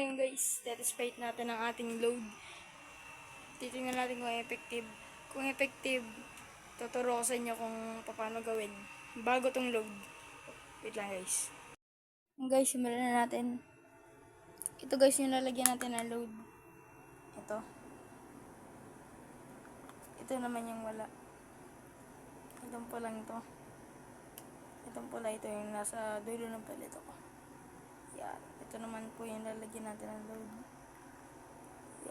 ngayon guys, test-rate natin ang ating load. Titingnan natin kung effective. Kung effective, tuturo ko sa inyo kung paano gawin bago tong load. Wait lang guys. Guys, simulan na natin. Ito guys, yung lalagyan natin ng load. Ito. Ito naman yung wala. Itong pulang ito. Itong pula, ito yung nasa dulo ng palito ko. Yan. Ito naman po yung lalagyan natin ng load.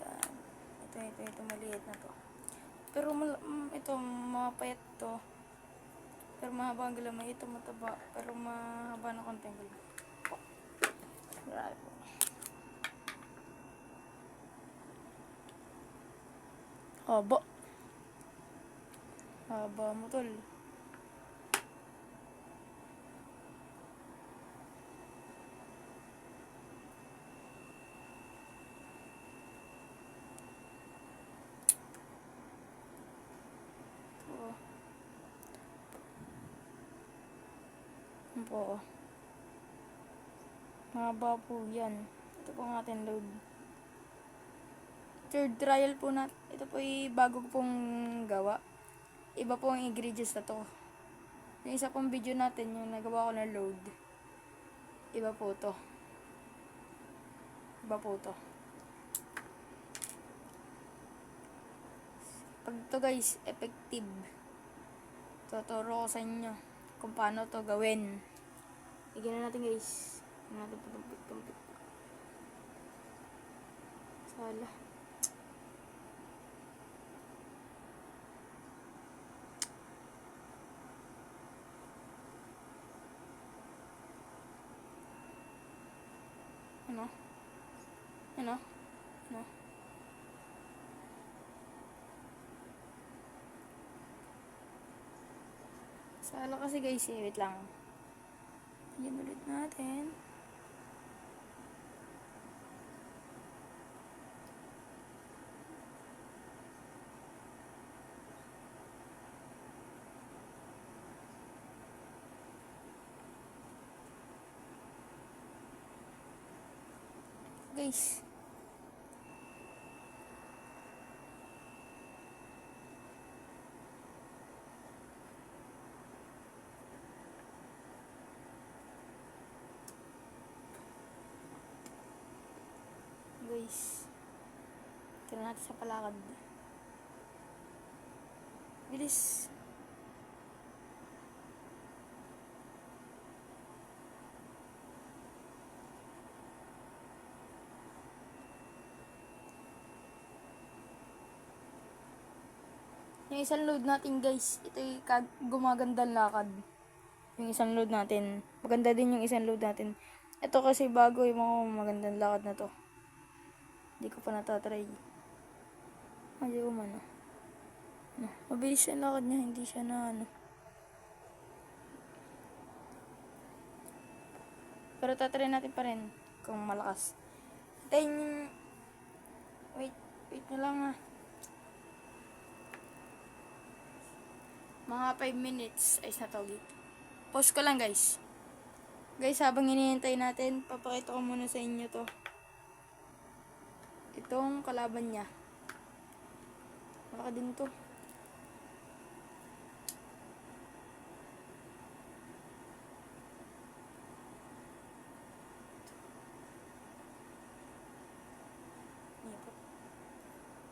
Yan. Ito maliit na to. Pero ito mapayat to. Pero mahaba ang galamay. Ito mataba. Pero mahaba na konti ang galamay. Grabe po. Haba. Haba mo tol. Po. Mahaba po yan. Ito po ang ating load. Third trial po natin. Ito po ay bago pong gawa. Iba po ang ingredients na to. Yung isa pong video natin, yung nagawa ko ng load. Iba po to. Iba po to. Pag to guys, effective. Tuturo ko sa inyo kung paano to gawin. Bigyan na natin guys. Bigyan natin patumpik-tumpik. Sala. Ano? Ano? Ano? Sala kasi guys eh. Wait lang. Yan ulit natin. Guys. Guys. Tira natin sa palakad. Bilis. Yung isang load natin guys, ito yung gumagandang lakad. Yung isang load natin. Maganda din yung isang load natin. Ito kasi bago yung mga magandang lakad na to. Hindi ko pa natatry. Hindi ko man. Mabilis yung lakad niya, hindi siya na ano. Pero tatry natin pa rin kung malakas. Then, wait na lang ha. Mga 5 minutes ay na to. Pause ko lang guys. Guys, habang hinihintay natin, papakita ko muna sa inyo to. Itong kalaban niya. Malaki din to.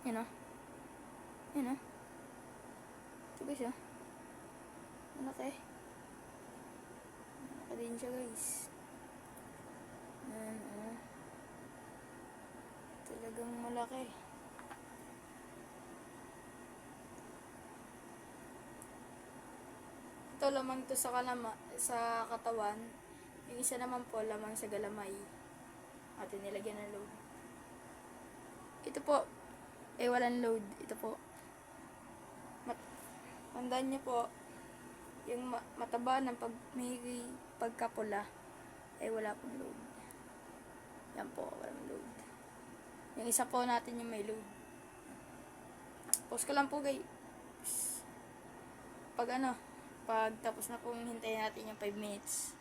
Yan o. Yan o. Ito guys o. Malaki. Malaki din siya guys. Yan o. Talagang malaki. Ito lamang to sa katawan. Yung isa naman po lamang sa galamay. At nilagyan ng load. Ito po walang load. Ito po. Tandaan niyo po, yung mataba ng may pagkapula ay wala pong load. Yan po, walang load. Yung isa po natin yung may load. Pause ko lang po guys. Pag tapos na po, hintayin natin yung 5 minutes.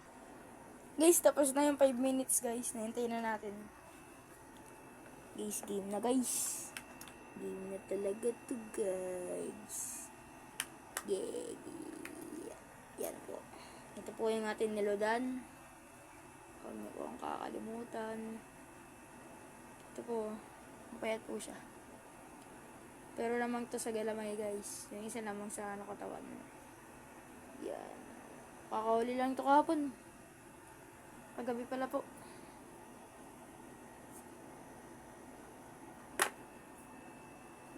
Guys, tapos na yung 5 minutes guys. Nahintayin na natin. Guys, game na guys. Game na talaga to guys. Yeah. Yan po. Ito po yung ating nilodan. Huwag niyo po ang kakalimutan. Ito po. Mapayat po siya. Pero lamang to sa galamay guys. Yung isa lamang sa katawan. Yan. Kakahuli lang ito kahapon. Paggabi pala po.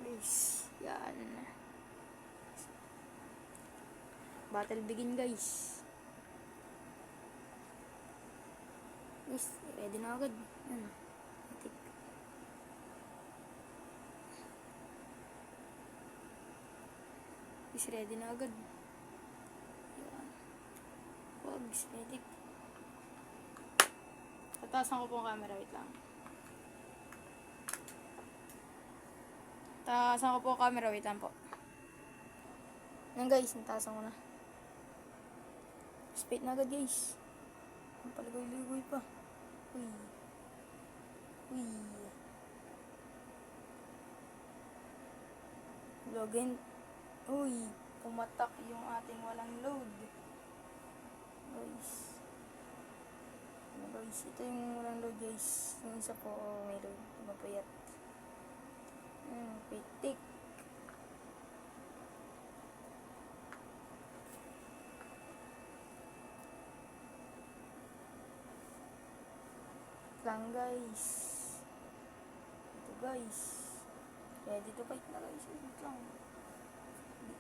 Guys. Yan. Battle begin guys. Guys, ready na agad. Yan. Guys, ready na agad. Yan. Wags, ready. Tatasan ko po ang camera, wait lang. Tatasan ko po ang camera, wait lang po. Yan guys, natasan ko na. Spade na agad guys. Ang paligoy-ligoy pa. Uy. Uy. Login. Uy. Pumatak yung ating walang load. Guys. Ano guys? Ito yung walang load guys. Yung isa po may load. Mapayat. Pitik. Lang guys. Ito guys. Ready to fight na guys. Wait lang.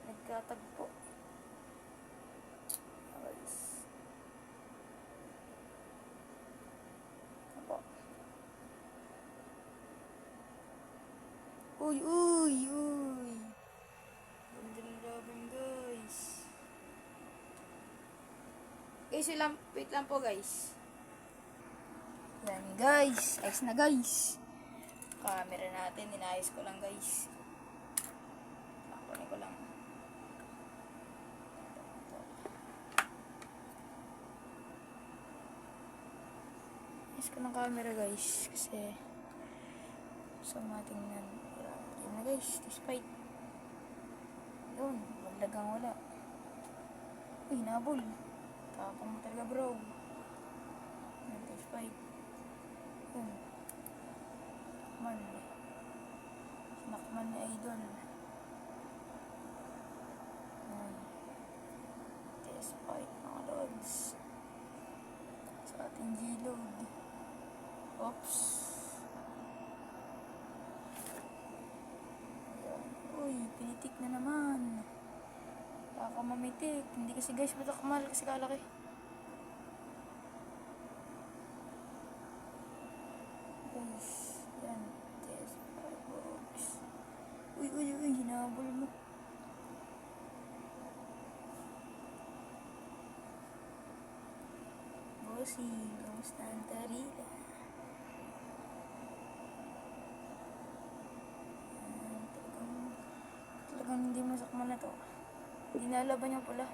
Nagkatagpo. Guys. Apo. Uy, uy, uy. Ganda ng laban guys. Guys, wait lang po guys. Yan guys, ayos na guys. Camera natin, inayos ko lang guys. Kunin ko lang. Ayos ko ng camera guys. Kasi gusto matingnan. Yan na guys, despite. Yun, maglagang wala. Uy, nabol. Tapang mo talaga bro. Yan, despite. Man. Sinakman ni Idol. Test fight mga lods. Sa ating G-load. Oops. Uy, pinitik na naman. Baka mamitik. Hindi kasi guys, batak mahal kasi kalaki. Guys, yan. Test 5 box. Uy, uy, uy, hinabol mo. Bossing, kamusta ang tarila? Talagang hindi masakman na to. Hindi nalaban yung pula.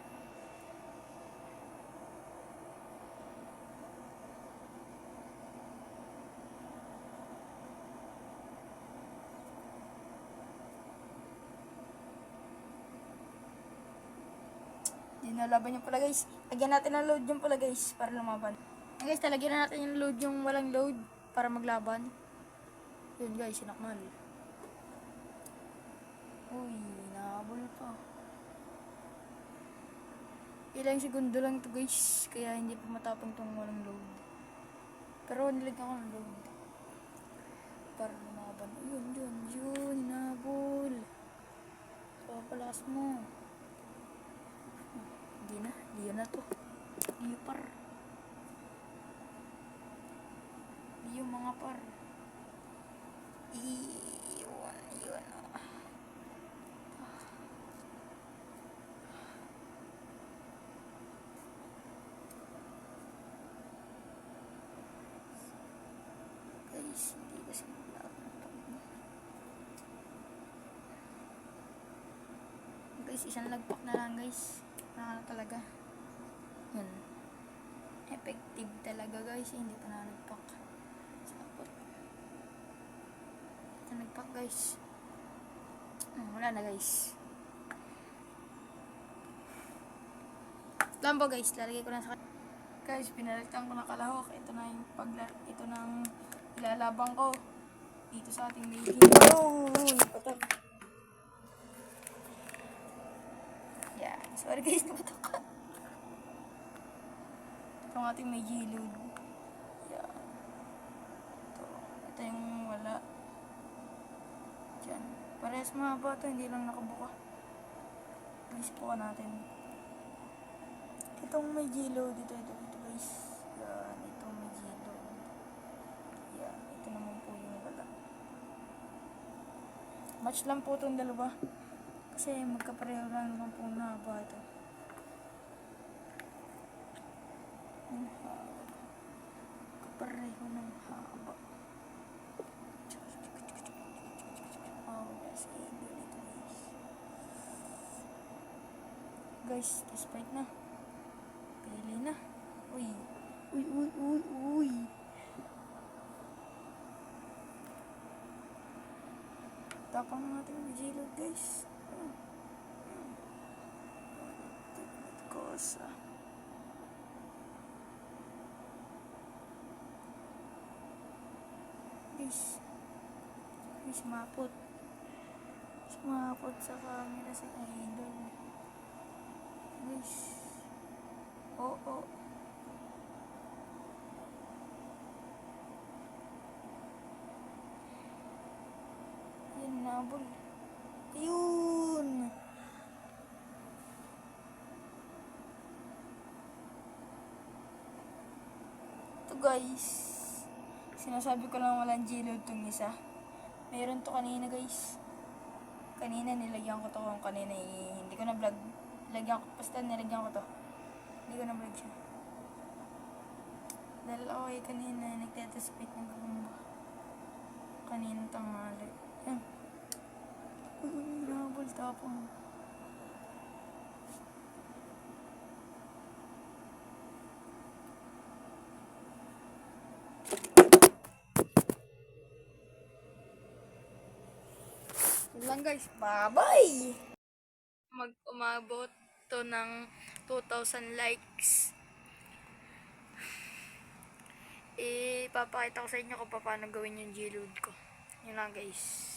Nalaban yung pala guys. Lagyan natin ng load yung pala guys para lumaban. Guys, talagyan na natin yung load yung walang load para maglaban. Yun guys, sinakmal. Uy, nahabol pa. Ilang segundo lang to guys. Kaya hindi pa matapang tong walang load. Pero nilagyan ko ng load para lumaban. Yun, nahabol. So, palakas mo. Hindi na to. Hindi par. Hindi yung mga par. Iwan. Guys, hindi kasi maglaban ng pag. Guys, isang lagpak na lang guys. Talaga. Yan. Effective talaga guys. Hindi pa nalagpak. Sapot. Pak guys. Wala na guys. Lambo guys, lalagay ko na sa guys, pinalitan ko na kalahok. Ito na yung ito na ang ilalabang ko dito sa ating baby. Oh, napatak. Yan, sorry guys, napatak ka. Ito ang ating may gilid. Yan. Ito yung wala. Diyan. Parehas mahaba ito, hindi lang nakabuka. Please po natin. Itong may gilo dito guys. Yan, itong may gilo. Yan, ito naman po yung wala. Match lang po itong dalawa. Kasi magkapareho lang naman po na haba ito. Kapareho ng haba. Oh, yes, ganito guys. Guys, despite na. Pili na. Uy. Tapang ng ating vigilot guys. Kosa. Guys. Guys, mapot. Mapot sa camera si idol. Guys. Oo. Yan, nabol. Ayun. Ito guys. Sinasabi ko lang walang gilid itong isa. Meron to kanina guys. Kanina nilagyan ko to kung kanina hindi ko na vlog. Lagyan ko, basta nilagyan ko to. Hindi ko na vlog siya. Dahil ako kanina nagtetespit ng gumba. Kanina tanghali. Yan. Nabol tapong. Yun lang guys. Bye-bye! Umabot to ng 2,000 likes. Ipapakita ko sa inyo kung paano gawin yung gilid ko. Yun lang guys.